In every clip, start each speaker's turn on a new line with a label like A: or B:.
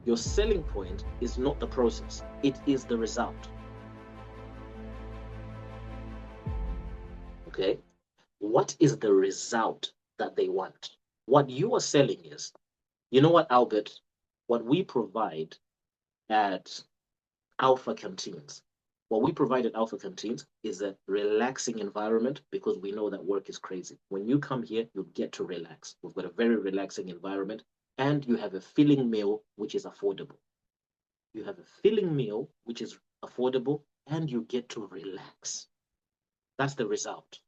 A: Your selling point is not the process, it is the result. Okay? What is the result that they want? What you are selling is, you know what, Albert? What we provide at Alpha Canteens, what we provide at Alpha Canteens is a relaxing environment because we know that work is crazy. When you come here, you get to relax. We've got a very relaxing environment, and you have a filling meal which is affordable. You have a filling meal which is affordable, and you get to relax. That's the result.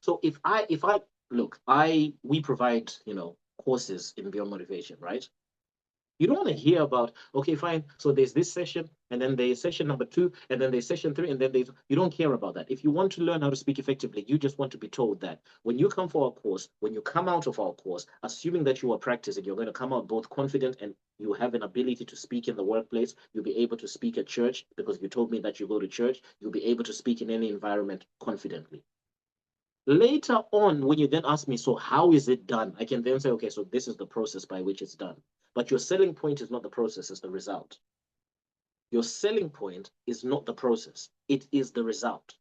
A: So if I look, we provide, courses in Beyond Motivation, right? You don't want to hear about, okay, fine, so there's this session, and then there's session number 2, and then there's session 3, and then you don't care about that. If you want to learn how to speak effectively, you just want to be told that when you come for our course, when you come out of our course, assuming that you are practicing, you're going to come out both confident and you have an ability to speak in the workplace. You'll be able to speak at church because you told me that you go to church. You'll be able to speak in any environment confidently. Later on, when you then ask me, so how is it done? I can then say, okay, so this is the process by which it's done. But your selling point is not the process, it's the result. Your selling point is not the process, it is the result.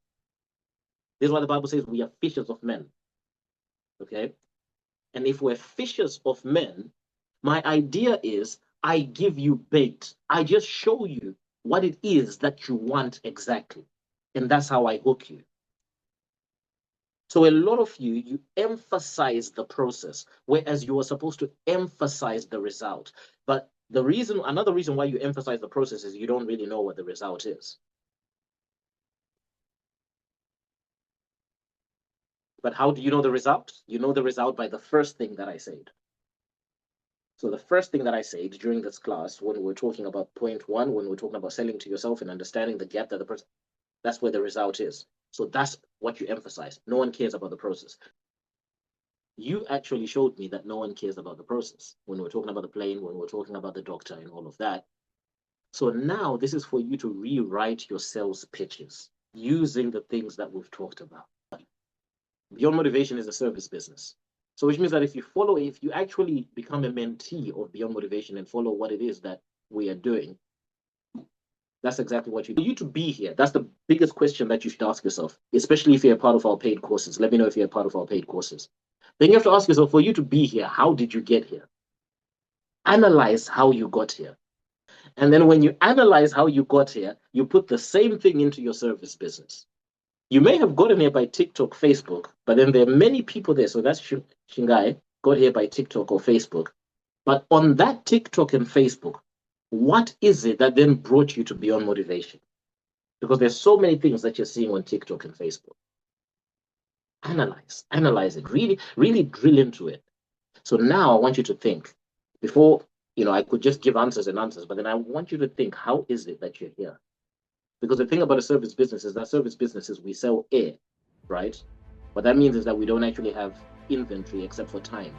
A: This is why the Bible says we are fishers of men. Okay? And if we're fishers of men, my idea is I give you bait. I just show you what it is that you want exactly. And that's how I hook you. So a lot of you emphasize the process, whereas you are supposed to emphasize the result. But another reason why you emphasize the process is you don't really know what the result is. But how do you know the result? You know the result by the first thing that I said. So the first thing that I said during this class, when we're talking about point 1, when we're talking about selling to yourself and understanding the gap that the person, that's where the result is. So that's what you emphasize. No one cares about the process. You actually showed me that no one cares about the process when we're talking about the plane, when we're talking about the doctor and all of that. So now this is for you to rewrite your sales pitches using the things that we've talked about. Beyond Motivation is a service business. So which means that if you actually become a mentee of Beyond Motivation and follow what it is that we are doing, that's exactly what you do. For you to be here, that's the biggest question that you should ask yourself, especially if you're a part of our paid courses. Let me know if you're a part of our paid courses. Then you have to ask yourself, for you to be here, how did you get here? Analyze how you got here. And then when you analyze how you got here, you put the same thing into your service business. You may have gotten here by TikTok, Facebook, but then there are many people there. So that's Shingai, got here by TikTok or Facebook. But on that TikTok and Facebook, what is it that then brought you to Beyond Motivation? Because there's so many things that you're seeing on TikTok and Facebook. Analyze it, really drill into it. So now I want you to think, before, I could just give answers and answers, but then I want you to think, how is it that you're here? Because the thing about a service business is that service businesses, we sell air, right? What that means is that we don't actually have inventory except for time.